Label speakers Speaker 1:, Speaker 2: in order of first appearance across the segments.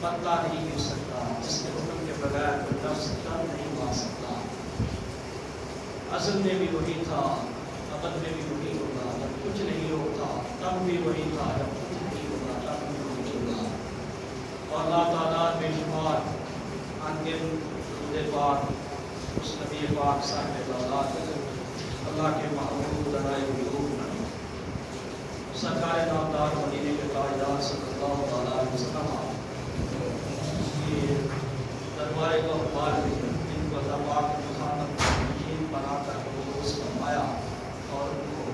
Speaker 1: بدلہ نہیں گر سکتا، جس کے حکم کے بغیر کوئی نفس تن نہیں مار سکتا۔ ازل میں بھی وہی تھا، ابد میں بھی وہی ہوگا، جب کچھ نہیں ہوتا تب بھی وہی تھا، جب کچھ نہیں ہوگا تب بھی وہی ہوگا۔ اور اللہ تعالیٰ بے شمار انگن درود پاک اس نبی پاک صاحب دولات اللہ کے محبوب دنائے قلوب سرکار نامدار مدینے کے تاجدار صلی اللہ علیہ وسلم کی دربار کو اخبار میں جن کو اللہ پاک نے خاتم النبیین بنا کر مبعوث فرمایا اور ان کو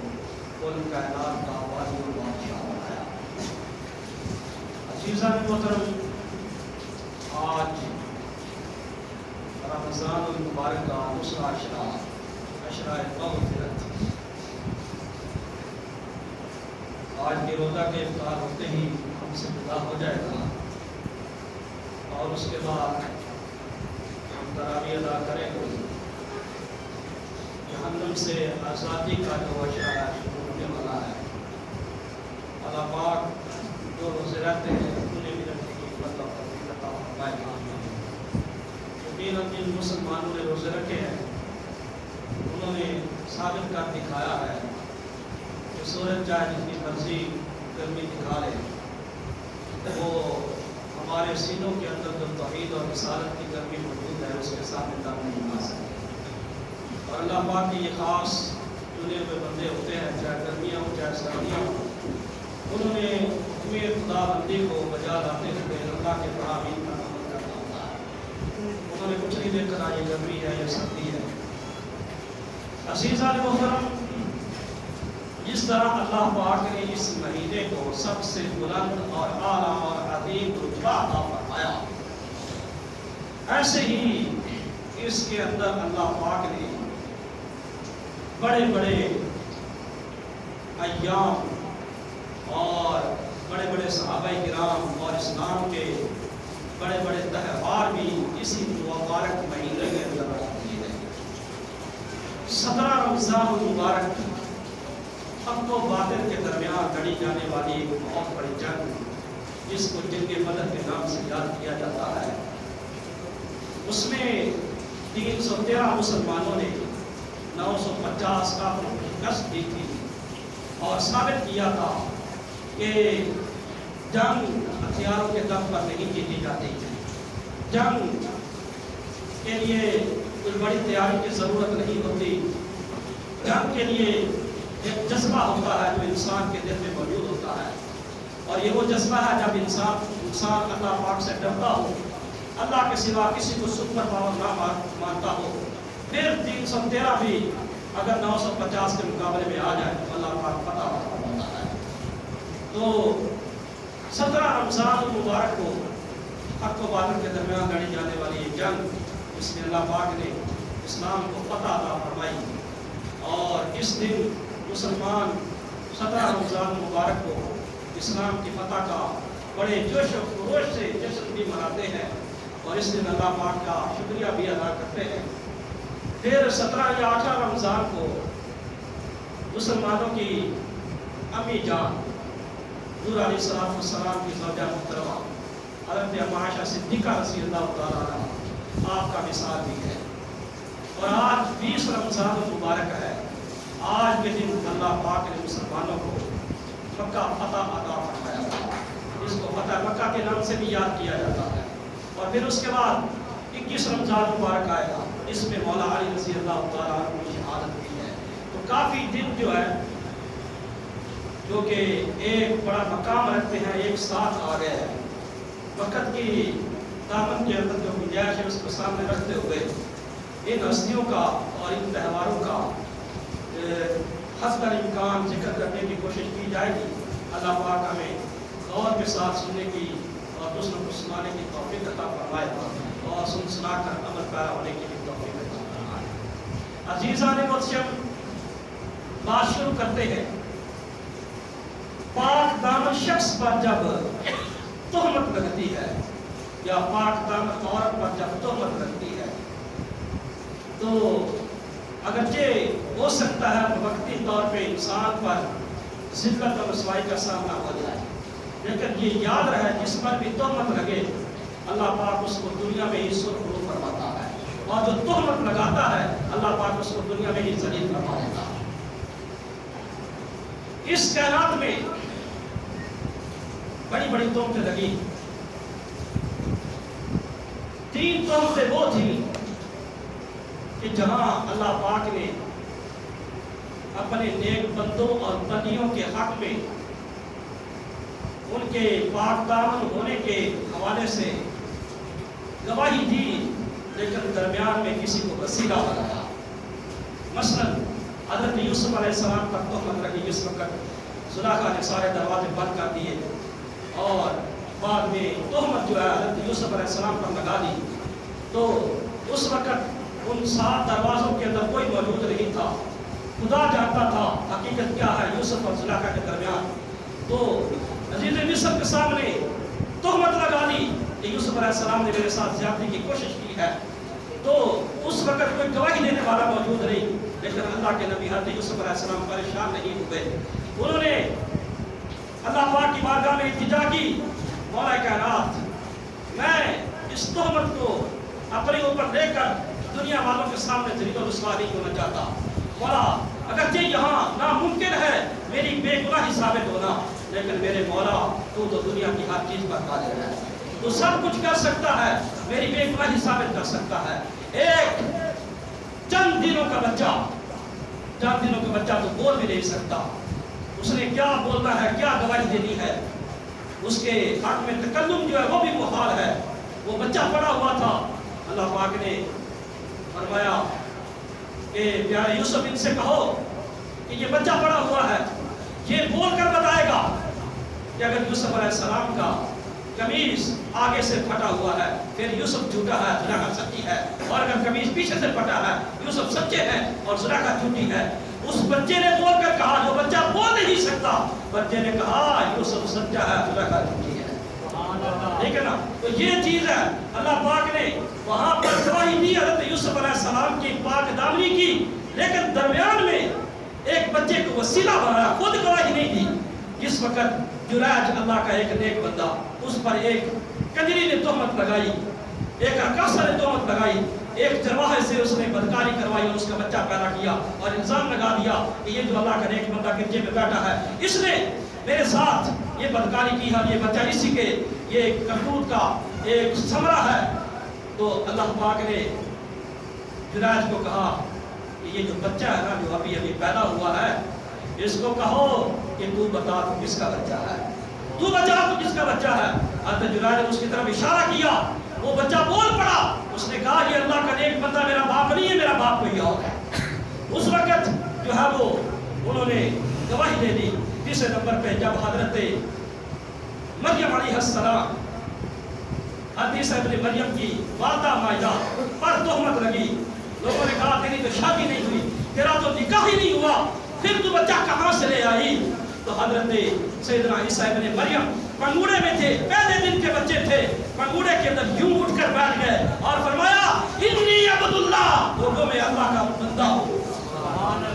Speaker 1: کل کائنات کا والی و بادشاہ بنایا۔ عزیزان محترم، آج رمضان المبارک کا دوسرا عشرہ مغفرت، آج کے روزہ کے افطار ہوتے ہی ہم سے جدا ہو جائے گا اور اس کے بعد ہم تراویح ادا کریں گے۔ جہنم سے آزادی کا جو عشرہ شروع ہونے والا ہے، اللہ پاک جو روزے رہتے ہیں انہیں بھی رکھنے کی مطلب عطا فرمائے گا۔ یقیناً جن مسلمانوں نے روزے رکھے ہیں انہوں نے ثابت کر دکھایا ہے کہ سورج چاہے جتنی مرضی گرمی دکھا لے، وہ ہمارے سینوں کے اندر جو توحید اور رسالت کی گرمی موجود ہے اس کے سامنے دم نہیں آ سکتی۔ اور اللہ پاک کی یہ خاص چنے ہوئے بندے ہوتے ہیں، چاہے گرمیاں ہوں چاہے سردیاں ہوں، انہوں نے حکم خدا بندی کو بجا لاتے ہوئے اللہ کے فرامین کا عمل کرنا ہوتا ہے۔ انہوں نے کچھ نہیں دیکھا یہ گرمی ہے یا سردی ہے۔ عزیزان محترم، جس طرح اللہ پاک نے اس مہینے کو سب سے بلند اور اعلیٰ اور عظیم رتبہ عطا فرمایا، ایسے ہی اس کے اندر اللہ پاک نے بڑے بڑے ایام اور بڑے بڑے صحابہ کرام اور اسلام کے بڑے بڑے تہوار بھی اسی مبارک مہینے کے اندر رکھ دیے ہیں۔ 17 رمضان المبارک حق و باطل کے درمیان لڑی جانے والی ایک بہت بڑی جنگ، جس کو جنگ بدر کے نام سے یاد کیا جاتا ہے، اس میں 313 مسلمانوں نے 950 کافروں کی شکست دی تھی اور ثابت کیا تھا کہ جنگ ہتھیاروں کے دم پر نہیں جیتی جاتی، جنگ کے لیے کوئی بڑی تیاری کی ضرورت نہیں ہوتی، جنگ کے لیے ایک جذبہ ہوتا ہے جو انسان کے دل میں موجود ہوتا ہے، اور یہ وہ جذبہ ہے جب انسان اللہ پاک سے ڈرتا ہو، اللہ کے سوا کسی کو سپر پاور نہ مانتا ہو، پھر 313 بھی اگر 950 کے مقابلے میں آ جائے تو اللہ پاک پتہ ہوتا ہے۔ تو 17 رمضان المبارک کو حق و باطل کے درمیان لڑی جانے والی یہ جنگ، اس میں اللہ پاک نے اسلام کو فتح عطا فرمائی، اور اس دن مسلمان 17 رمضان مبارک کو اسلام کی فتح کا بڑے جوش و خروش سے جشن بھی مناتے ہیں، اور اس دن اللہ پاک کا شکریہ بھی ادا کرتے ہیں۔ پھر 17 یا 18 رمضان کو مسلمانوں کی امی جان حضور علیہ السلام کی زوجہ محترمہ حضرت عائشہ صدیقہ رضی اللہ تعالیٰ عنہ آپ کا مثال بھی ہے۔ اور آج 20 رمضان المبارک ہے، آج کے دن اللہ پاک نے مسلمانوں کو مکہ فتح عطا فرمایا، اس کو فتح مکہ کے نام سے بھی یاد کیا جاتا ہے۔ اور پھر اس کے بعد 21 رمضان مبارک آئے گا، اس میں مولا علی رضی اللہ تعالیٰ عنہ کی شہادت بھی ہے۔ تو کافی دن جو ہے جو کہ ایک بڑا مقام رکھتے ہیں، ایک ساتھ آ گئے ہیں، وقت کی دامن کے اندر جو گنجائش ہے اس کو سامنے رکھتے ہوئے ان ہستیوں کا اور ان تہواروں کا حسب الامکان ذکر کرنے کی کوشش کی جائے گی۔ اللہ پاک ہمیں غور کے ساتھ سننے کی اور دوسروں کو سنانے کی توفیق عطا فرمائے، اور سنا کر عمل پیرا ہونے کی بھی توفیق عطا فرمائے۔ عزیزان محترم، بات شروع کرتے ہیں۔ پاک دامن شخص پر جب تہمت لگتی ہے یا پاک دامن عورت پر جب تہمت لگتی ہے تو اگرچہ ہو سکتا ہے وقتی طور پہ انسان پر ذلت اور رسوائی کا سامنا ہو جائے، لیکن یہ یاد رہے جس پر بھی تہمت لگے اللہ پاک اس کو دنیا میں ہی سرخرو فرماتا ہے، اور جو تہمت لگاتا ہے اللہ پاک اس کو دنیا میں ہی ذلیل فرما دیتا ہے۔ اس کائنات میں بڑی بڑی تہمتیں لگی، 3 تہمتیں وہ تھیں کہ جہاں اللہ پاک نے اپنے نیک بندوں اور بندیوں کے حق میں ان کے پاک دامن ہونے کے حوالے سے گواہی دی، لیکن درمیان میں کسی کو وسیلہ بنایا۔ مثلا حضرت یوسف علیہ السلام پر تہمت لگی جس وقت زلیخا نے سارے دروازے بند کر دیے، اور بعد میں تہمت جو ہے حضرت یوسف علیہ السلام پر لگا دی، تو اس وقت ان 7 دروازوں کے اندر کوئی موجود نہیں تھا، خدا جانتا تھا حقیقت کیا ہے یوسف اور زلیخا کے درمیان۔ تو عزیز مصر کے سامنے تہمت لگا دی کہ یوسف علیہ السلام نے میرے ساتھ زیادتی کی کوشش کی ہے، تو اس وقت کوئی گواہی دینے والا موجود نہیں، لیکن اللہ کے نبی حضرت یوسف علیہ السلام پریشان نہیں ہوئے، انہوں نے اللہ پاک کی بارگاہ میں التجا کی، مولا کائنات میں اس تہمت کو اپنے اوپر لے کر دنیا والوں کے سامنے ذلیل و رسوا نہیں ہونا چاہتا، مولا اگرچہ یہاں ناممکن ہے میری بے گناہی ثابت ہونا، لیکن میرے مولا تو دنیا کی ہر چیز پر قادر ہے، تو سب کچھ کر سکتا ہے، میری بے گناہی ثابت کر سکتا ہے۔ ایک چند دنوں کا بچہ تو بول بھی نہیں سکتا، اس نے کیا بولنا ہے، کیا گواہی دینی ہے، اس کے حق میں تکلم جو ہے وہ بھی محال ہے۔ وہ بچہ پڑا ہوا تھا، اللہ پاک نے فرمایا کہ پیارے یوسف ان سے کہو کہ یہ بچہ پڑا ہوا ہے، یہ بول کر بتائے گا کہ اگر یوسف علیہ السلام کا قمیص آگے سے پھٹا ہوا ہے پھر یوسف جھوٹا ہے، زلیخا سچی ہے، اور اگر قمیص پیچھے سے پھٹا ہے یوسف سچے ہیں اور زلیخا جھوٹی ہے۔ اس بچے نے بول کر کہا، جو بچہ بول نہیں سکتا، بچے نے کہا یوسف سچا ہے، زلیخا جھوٹی ہے۔ ٹھیک ہے نا؟ تو یہ چیز ہے، اللہ پاک نے وہاں پر گواہی دی حضرت یوسف علیہ السلام کی پاک دامنی کی، لیکن درمیان میں ایک بچے کو وسیلہ بنایا، خود گواہی نہیں دی۔ جس وقت جریج اللہ کا ایک نیک بندہ، اس پر ایک کنجری نے تہمت لگائی، ایک عکاسہ نے تہمت لگائی، ایک چرواہے سے اس نے بدکاری کروائی اور اس کا بچہ پیدا کیا اور الزام لگا دیا کہ یہ جو اللہ کا نیک بندہ گرجے میں بیٹھا ہے اس نے میرے ساتھ یہ بدکاری کی ہے، یہ بچہ اسی کے یہ کرتوت کا ایک ثمرہ ہے۔ تو اللہ پاک نے جریج کو کہا کہ یہ جو بچہ ہے نا، جو ابھی پیدا ہوا ہے، اس کو کہو کہ تو بتا تو کس کا بچہ ہے، تو بتا تو کس کا بچہ ہے۔ حضرت جریج نے اس کی طرف اشارہ کیا، وہ بچہ بول پڑا، اس نے کہا یہ اللہ کا نیک بندہ میرا باپ نہیں ہے، میرا باپ کوئی اور ہے۔ اس وقت جو ہے وہ انہوں نے گواہی دے دی۔ تیسرے نمبر پہ جب حضرت مریم علیہ السلام، حدیث ابن مریم کی والدہ مائدہ پر تہمت لگی، لوگوں نے کہا تیری تو شادی نہیں ہوئی، تیرا تو نکاح ہی نہیں ہوا، پھر تو بچہ کہاں سے لے آئی؟ تو حضرت سیدنا عیسیٰ ابن مریم پنگوڑے میں تھے، پہلے دن کے بچے تھے، پنگوڑے کے اندر یوں اٹھ کر بیٹھ گئے اور فرمایا انی عبد اللہ، لوگوں میں اللہ کا بندہ ہوں،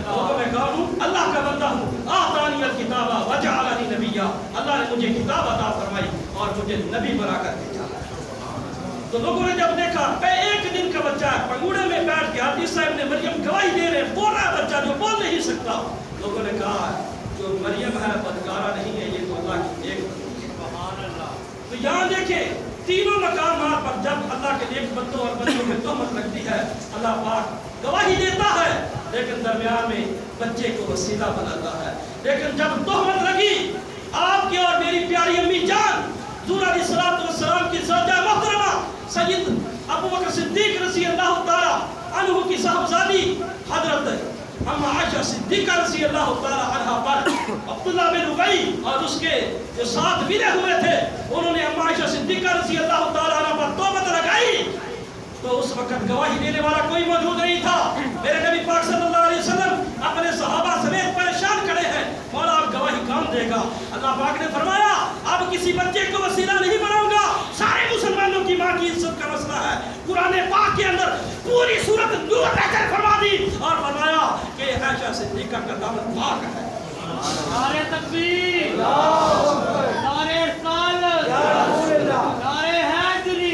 Speaker 1: لوگوں میں کہا ہوں اللہ کا بندہ ہوں، آتانی الکتاب وجعلنی نبیا، اللہ نے مجھے کتاب عطا فرمائی اور مجھے نبی بنا کر بھیجا۔ تو لوگوں نے جب دیکھا ایک دن کا بچہ ہے، پنگوڑے میں بیٹھ کے عیسیٰ ابن مریم گواہی دے رہے، بول رہا ہے بچہ جو بول نہیں سکتا، لوگوں نے کہا جو مریم ہے بدکارہ نہیں ہے، یہ تو اللہ کی ایک بندی ہے۔ تو یہاں دیکھیں تینوں مقامات پر جب اللہ کے نیک بندوں اور بندوں میں تہمت لگتی ہے، اللہ پاک گواہی دیتا ہے، لیکن درمیان میں بچے کو وسیلہ بناتا ہے۔ لیکن جب تہمت لگی آپ کی اور میری پیاری امی جان حضور علیہ السلام کی زوجہ محترمہ سید ابو بکر صدیق رضی اللہ تعالیٰ عنہ کی صاحبزادی حضرت اما عائشہ صدیقہ رضی اللہ تعالیٰ عنہ پر عبداللہ بن ابی اور اس کے جو 7 ویلے ہوئے تھے، انہوں نے اما عائشہ صدیقہ رضی اللہ تعالیٰ عنہ پر تہمت لگائی، تو اس وقت گواہی دینے والا کوئی موجود نہیں تھا۔ میرے نبی پاک صلی اللہ علیہ وسلم اپنے صحابہ سمیت پریشان کھڑے ہیں، مولا آپ گواہی کون دے گا؟ اللہ پاک نے فرمایا اب کسی بچے کو وسیلہ نہیں بناؤں گا، سارے مسلمانوں کی ماں کی عزت کا مسئلہ ہے۔ قرآن پاک کے اندر پوری سورت نور لے کر فرما دی اور فرمایا کہ عائشہ صدیقہ کا دامن پاک ہے۔
Speaker 2: نعرہ تکبیر، نعرہ رسالت، نعرہ حیدری،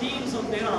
Speaker 1: 313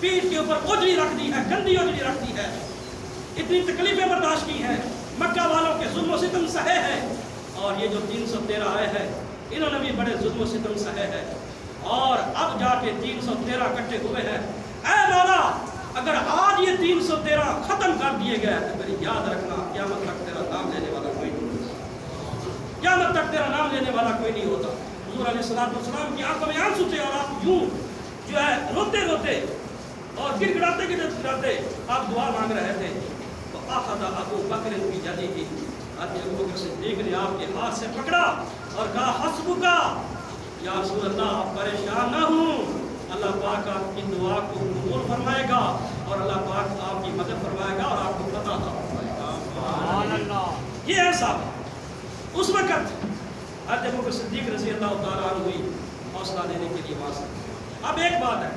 Speaker 1: پیٹھ کے اوپر اجڑی رکھ دی ہے، گندی اجڑی رکھ دی ہے، اتنی تکلیفیں برداشت کی ہیں، مکہ والوں کے ظلم و ستم سہے ہیں، اور یہ جو 313 آئے ہیں انہوں نے بھی بڑے ظلم و ستم سہے ہیں، اور اب جا کے 313 اکٹھے ہوئے ہیں۔ اے مولا اگر آج یہ 313 ختم کر دیے گئے تو میری یاد رکھنا قیامت تک تیرا نام لینے والا کوئی نہیں ہوتا، قیامت تک تیرا نام لینے والا کوئی نہیں ہوتا۔ حضور علیہ السلام کی آنکھوں میں آنسو تھے، اور آپ یوں جو ہے روتے روتے اور گر گڑاتے گڑاتے آپ دعا مانگ رہے تھے۔ تو آخذ ابو بکر کی جدی کی ابو بکر صدیق نے آپ کے ہاتھ سے پکڑا اور کہا حسبک یا رسول اللہ، آپ پریشان نہ ہوں، اللہ پاک آپ کی دعا کو قبول فرمائے گا، اور اللہ پاک آپ کی مدد فرمائے گا، اور آپ کو فتح عطا فرمائے گا۔ سبحان اللہ۔ یہ ہے صاحب اس وقت حضرت ابو بکر صدیق رضی اللہ تعالیٰ عنہ ہوئی حوصلہ دینے کے لیے واسطہ۔ اب ایک بات ہے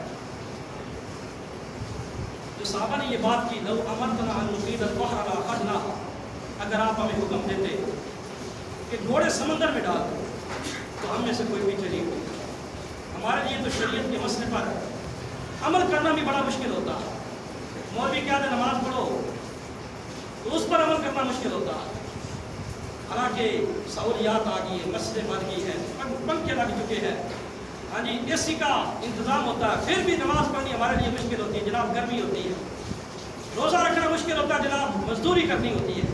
Speaker 1: جو صحابہ نے یہ بات کی، لو امرتنا ان نقید البحر لاخذناها، اگر آپ ہمیں حکم دیتے کہ گھوڑے سمندر میں ڈال دو تو ہم میں سے کوئی پیچھے نہیں ہوگا۔ ہمارے لیے تو شریعت کے مسئلے پر عمل کرنا بھی بڑا مشکل ہوتا ہے۔ مولوی کہتے ہیں نماز پڑھو تو اس پر عمل کرنا مشکل ہوتا ہے، حالانکہ سہولیات آ گئی ہیں، مسجدیں بن گئی ہیں، پنکھے لگ چکے ہیں، ہاں جی اے سی کا انتظام ہوتا ہے، پھر بھی نماز پڑھنی ہمارے لیے مشکل ہوتی ہے جناب، گرمی ہوتی ہے، روزہ رکھنا مشکل ہوتا ہے جناب، مزدوری کرنی ہوتی ہے۔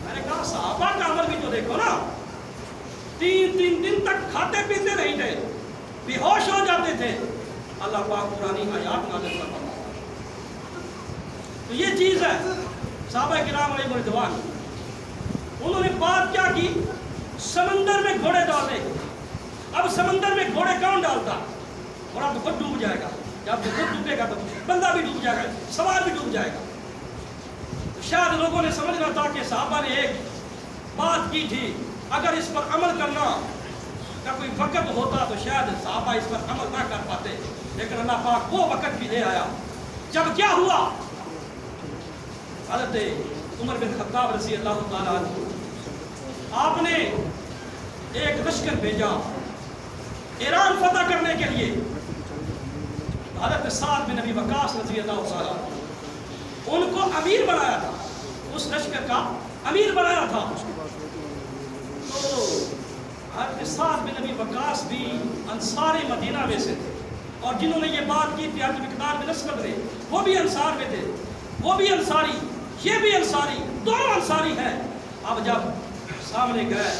Speaker 1: میں نے کہا صحابہ کا عمل بھی تو دیکھو نا، 3 دن تک کھاتے پیتے نہیں تھے، بے ہوش ہو جاتے تھے، اللہ پاک پرانی آیات نازل فرماتا ہے۔ تو یہ چیز ہے صحابہ کرام علیہ رضوان، انہوں نے بات کیا کی، سمندر میں گھوڑے ڈالے۔ اب سمندر میں گھوڑے کون ڈالتا؟ اور اب خود ڈوب جائے گا، جب خود ڈوبے گا تو بندہ بھی ڈوب جائے گا، سوار بھی ڈوب جائے گا۔ تو شاید لوگوں نے سمجھنا تھا کہ صحابہ نے ایک بات کی تھی، اگر اس پر عمل کرنا کا کوئی وقت ہوتا تو شاید صحابہ اس پر عمل نہ کر پاتے، لیکن اللہ پاک وہ وقت بھی لے آیا جب کیا ہوا، حضرت عمر بن خطاب رضی اللہ تعالیٰ عنہ آپ نے ایک لشکر بھیجا ایران فتح کرنے کے لیے۔ حضرت سعد بن ابی وقاص رضی اللہ تعالیٰ ان کو امیر بنایا تھا، اس لشکر کا امیر بنایا تھا۔ تو حضرت سعد بن ابی وقاص بھی انصار مدینہ میں سے تھے، اور جنہوں نے یہ بات کی تھی حضرت مقداد بن اسود نے، وہ بھی انصار میں تھے، وہ بھی انصاری، یہ بھی انصاری، دونوں انصاری ہیں۔ اب جب سامنے گئے،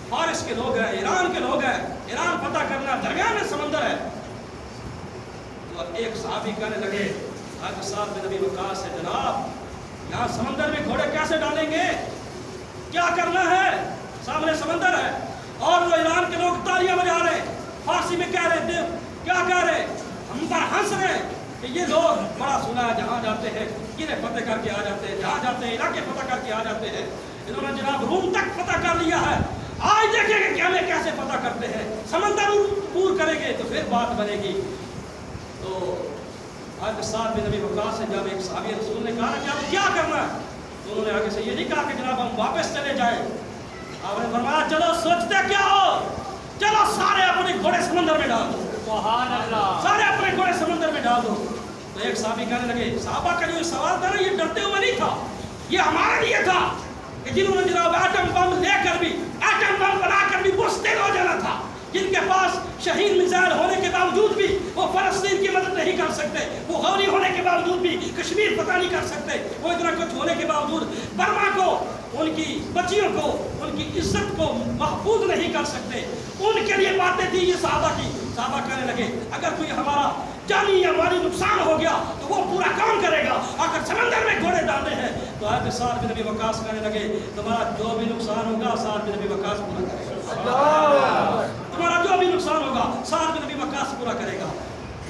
Speaker 1: فارس کے لوگ ہیں، ایران کے لوگ ہیں، ایران فتح کرنا، درمیان میں سمندر ہے، تو ایک صحابی کہنے لگے حضرت سعد بن ابی وقاص سے، جناب یہاں سمندر میں گھوڑے کیسے ڈالیں گے، کیا کرنا ہے، سامنے سمندر ہے، اور وہ ایران کے لوگ تالیاں بجا رہے، فارسی میں کہہ رہے تھے، کیا کہہ رہے، ہم پر ہنس رہے کہ یہ لوگ بڑا سنا ہے، جہاں جاتے ہیں قلعے فتح کر کے آ جاتے ہیں، جہاں جاتے ہیں علاقے فتح کر کے آ جاتے ہیں، انہوں نے جناب روم تک فتح کر لیا ہے، آج دیکھیں گے کہ ہمیں کیسے فتح کرتے ہیں، سمندر پور کریں گے تو پھر بات بنے گی۔ تو حضرت سعد بن ابی وقاص سے جب ایک صحابی رسول نے کہا کہ اب کیا کرنا ہے، تو انہوں نے آگے سے یہ نہیں کہا کہ جناب ہم واپس چلے جائیں، آپ نے فرمایا چلو سوچتے کیا ہو، چلو سارے اپنے گھوڑے سمندر میں ڈال دو، سبحان اللہ، سارے اپنے گھوڑے سمندر میں ڈال دو۔ تو ایک صحابی کہنے لگے، صحابہ کا جو سوال تھا نا یہ ڈرتے ہوئے نہیں تھا، یہ ہمارے لیے تھا کہ جنہوں نے جناب ایٹم بم لے کر بھی، ایٹم بم بنا کر بھی مستقل ہو جانا تھا، جن کے پاس شہید میزائل ہونے کے باوجود بھی وہ فلسطین کی مدد نہیں کر سکتے، وہ غوری ہونے کے باوجود بھی کشمیر فتح نہیں کر سکتے، وہ اتنا کچھ ہونے کے باوجود برما کو، ان کی بچیوں کو، ان کی عزت کو محفوظ نہیں کر سکتے، ان کے لیے باتیں تھی یہ صحابہ کی۔ صحابہ کہنے لگے اگر کوئی ہمارا جانی یا مالی نقصان ہو گیا تو وہ پورا کون کرے گا، اگر سمندر میں گھوڑے ڈالنے ہیں۔ تو حضرت سعد بن ابی وقاص کہنے لگے تمہارا جو بھی نقصان ہوگا سعد بن ابی وقاص پورا کرے گا، تمہارا جو بھی نقصان ہوگا سعد بن ابی وقاص پورا کرے گا۔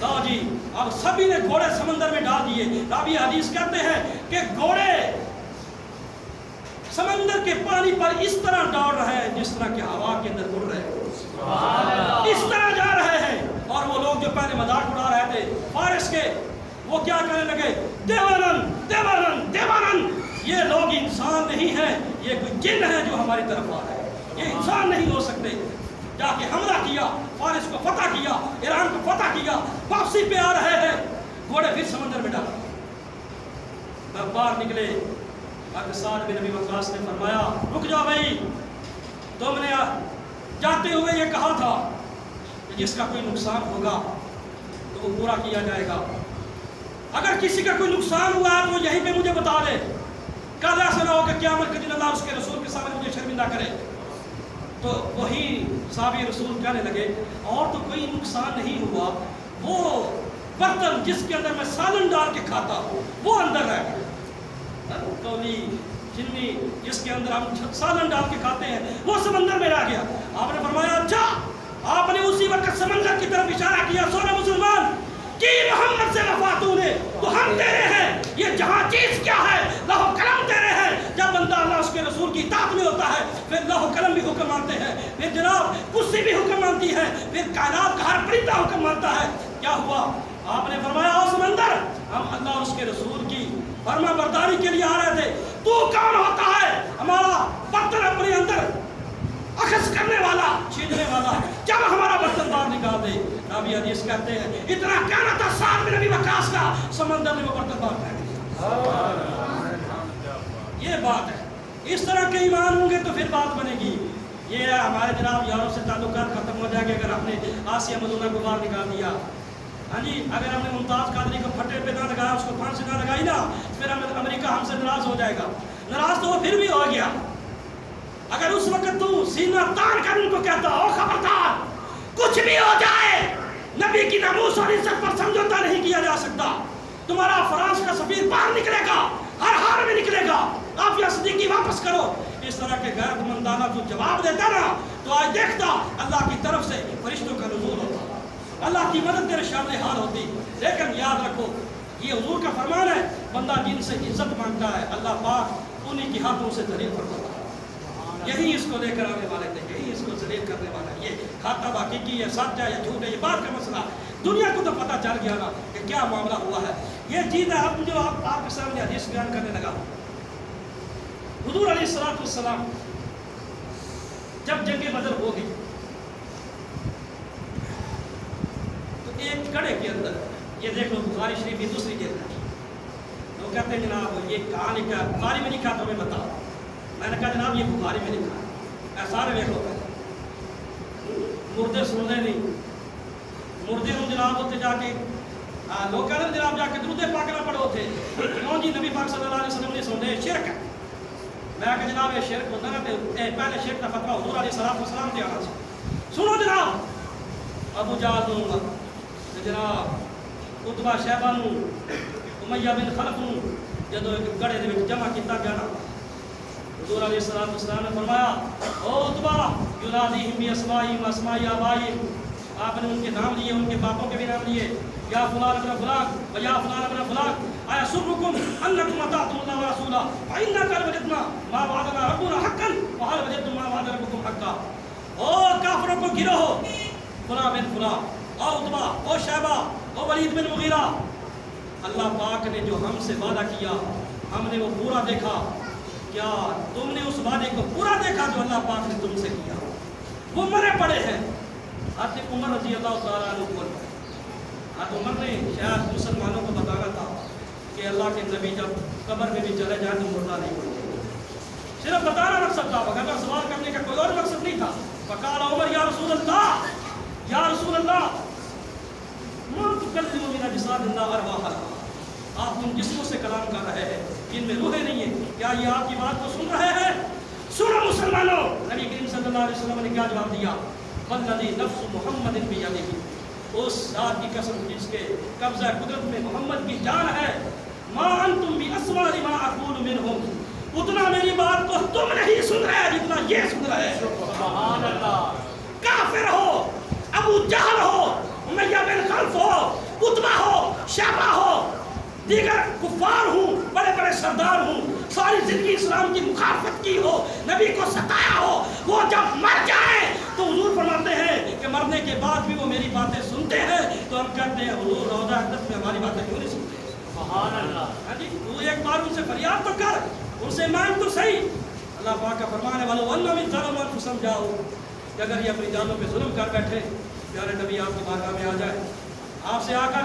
Speaker 1: لو جی اب سبھی نے گھوڑے سمندر میں ڈال دیے۔ راوی حدیث کہتے ہیں کہ گھوڑے سمندر کے پانی پر اس طرح دوڑ رہے ہیں جس طرح کہ ہوا کے اندر اڑ رہے ہیں، اس طرح جا رہے ہیں۔ اور وہ لوگ جو پہلے مذاق اڑا رہے تھے فارس کے، وہ کیا کہنے لگے دیوانند دیوانند دیوانند، یہ لوگ انسان نہیں ہیں، یہ کوئی جن ہے جو ہماری طرف آ رہے ہیں، یہ انسان نہیں ہو سکتے۔ جا کے حملہ کیا، فارس کو فتح کیا، ایران کو فتح کیا، واپسی پہ آ رہے ہیں گھوڑے پھر سمندر میں ڈالا. جب باہر نکلے سعد بن ابی وقاص نے فرمایا رک جاؤ بھائی، تم نے جاتے ہوئے یہ کہا تھا کہ جس کا کوئی نقصان ہوگا تو وہ پورا کیا جائے گا. اگر کسی کا کوئی نقصان ہوا ہے تو یہیں پہ مجھے بتا دے، کل ایسا نہ ہو کہ قیامت کے دن اللہ اس کے رسول کے سامنے مجھے شرمندہ کرے. تو وہی صحابی رسول کہنے لگے اور تو کوئی نقصان نہیں ہوا، وہ برتن جس کے اندر میں سالن ڈال کے کھاتا ہوں وہ اندر رہ گیا. کولی جنمی جس کے اندر ہم سالن ڈال کے کھاتے ہیں وہ سمندر میں رہ گیا. آپ نے فرمایا اچھا. آپ نے اسی وقت سمندر کی طرف اشارہ کیا، سونا مسلمان کی محمد سے وفاتوں نے تو ہم تیرے ہیں، یہ جہاں چیز کیا ہے لوح قلم تیرے ہیں. جب بندہ اللہ اس کے رسول کی اطاعت میں ہوتا ہے پھر لوح قلم بھی حکم مانتے ہیں، پھر جناب کرسی بھی حکم مانتی ہے، پھر کائنات کا ہر پرندہ حکم مانتا ہے. کیا ہوا؟ آپ نے فرمایا او سمندر، ہم اللہ اور اس کے رسول کی فرما برداری کے لیے آ رہے تھے، تو کون ہوتا ہے ہمارا برتن اپنے اندر اخذ کرنے والا، چھیننے والا، جب ہمارا برتن باہر نکال دے. راوی حدیث کہتے ہیں اتنا کہنا تھا سعد بن ابی وقاص کا، سمندر میں وہ برتن باہر پھینک دیا. یہ بات ہے. اس طرح کے ایمان ہوں گے تو پھر بات بنے گی. یہ ہے ہمارے جناب یاروں سے تعلقات ختم ہو جائیں گے اگر ہم نے آسیہ مدونہ کو باہر نکال دیا. ہاں جی، اگر ہم نے ممتاز قادری کو پھٹے پہ نہ لگایا، اس کو پھانسی نہ لگائی نا، پھر امریکہ ہم سے ناراض ہو جائے گا. ناراض تو وہ پھر بھی ہو گیا. اگر اس وقت تو سینہ تان کر ان کو کہتا او خبردار، کچھ بھی ہو جائے نبی کی ناموس اور عزت پر سمجھوتا نہیں کیا جا سکتا. تمہارا فرانس کا سفیر باہر نکلے گا، ہر حال میں نکلے گا، آپ یا صدیقی واپس کرو. اس طرح کے غیرت مندانہ جو جواب دیتا نا تو آج دیکھتا اللہ کی طرف سے فرشتوں کا نزول ہوتا، اللہ کی مدد تیرے شامل حال ہوتی. لیکن یاد رکھو یہ حضور کا فرمان ہے، بندہ جن سے عزت مانگتا ہے اللہ پاک انہی کی ہاتھوں سے ذلیل فرماتا ہے. یہی اس کو لے کر آنے والے تھے، یہی اس کو ذلیل کرنے والا ہے. یہ خاطب حقیقی ہے، سچا ہے یا جھوٹ ہے، یہ بات کا مسئلہ. دنیا کو تو پتہ چل گیا نا کہ کیا معاملہ ہوا ہے. یہ چیز ہے اب جو آپ کے سامنے حدیث بیان کرنے لگا. حضور علیہ السلام جب جنگ بدر ہو گئی تو ایک کڑے کے اندر یہ دیکھ لو بخاری شریف کی دوسری جلد ہے. وہ کہتے ہیں جناب یہ کہاں لکھا ہے؟ بخاری میں لکھا تو ہمیں بتاؤ. میں نے کہا جناب یہ بخاری میں لکھا ہے. سارے دیکھ لو مردے سننے نہیں، مردے ہوں جناب ہوتے جا کے لوگ کہتے ہیں جناب جا کے درود پاک نہ پڑھو تھے. کیوں جی؟ نبی پاک صلی اللہ علیہ وسلم نے سننے شرک ہے. میں کہا جناب یہ شرک ہوتا نا پہلے شرک کا فتویٰ حضور علیہ السلام سے آنا چاہیے. سنو جناب ابو جہل ہوں، جناب اتبا شیبہ ہوں، امیہ بن خلف ہوں، جدو ایک گڑے دے جمع کیتا گیا نا حضور علیہ السلام نے فرمایا او اتبا ینادیہم باسمائہم واسماء آبائہم. آپ نے ان کے نام لیے، ان کے باپوں کے بھی نام لیے، یا فلان ابن فلان و یا فلان ابن فلان آیا سرکم انکم اطاعتم اللہ ورسولہ فإنا قد وجدنا ما وعدنا ربنا حقا وهل وجدتم ما وعد ربكم حقا. او کافروں کو گرو ہو، فلاں بن فلاں، او اتبا، او شیبہ، او ولید بن مغیرہ، اللہ پاک نے جو ہم سے وعدہ کیا ہم نے وہ پورا دیکھا. کیا تم نے اس وعدے کو پورا دیکھا جو اللہ پاک نے تم سے کیا؟ وہ مرے پڑے ہیں. حضرت عمر رضی اللہ تعالیٰ عنہ کو حضرت عمر نے شاید مسلمانوں کو بتانا تھا کہ اللہ کے نبی جب قبر میں بھی چلے جائیں تو مردہ نہیں پڑتے. صرف بتانا مقصد تھا، مگر سوال کرنے کا کوئی اور مقصد نہیں تھا. فقال عمر یا رسول اللہ، یا رسول اللہ ما تکلم من اجساد اللہ ارواحا. آپ ان جسموں سے کلام کر رہے ہیں جن میں روحیں نہیں ہیں، کیا یہ آپ کی بات کو سن رہے ہیں؟ سنو مسلمانوں. نبی کریم صلی اللہ علیہ وسلم نے کیا جواب دیا؟ والذی نفس محمد بیدہ، اس ذات کی قسم جس کے قبضہ قدرت میں محمد کی جان ہے، ما انتم باسمع ما اقول منہم، اتنا میری بات کو تم نہیں سن رہے جتنا یہ سن رہے ہیں. سبحان اللہ. کافر ہو، ابو جہل ہو، امیہ بن خلف ہو، اتبا ہو، شیبہ ہو، دیگر کفار ہوں، بڑے بڑے سردار ہوں، ساری زندگی اسلام کی مخالفت کی ہو، نبی کو ستایا ہو، وہ جب مر جائیں تو حضور فرماتے ہیں کہ مرنے کے بعد بھی وہ میری باتیں سنتے ہیں. تو ہم کہتے ہیں حضور روضہ اقدس میں ہماری باتیں کیوں نہیں سنتے؟ سبحان اللہ. ہاں جی، تو ایک بار ان سے فریاد تو کر، ان سے مانگ تو صحیح. اللہ پاک کا فرمان ہے وَلَوْ مِن ظَلَمَ أَنفُسَهُمْ جَاءُوا، کہ اگر یہ اپنی جانوں پہ ظلم کر بیٹھے، پیارے نبی آپ کی بارگاہ میں آ جائے، آپ سے آ کر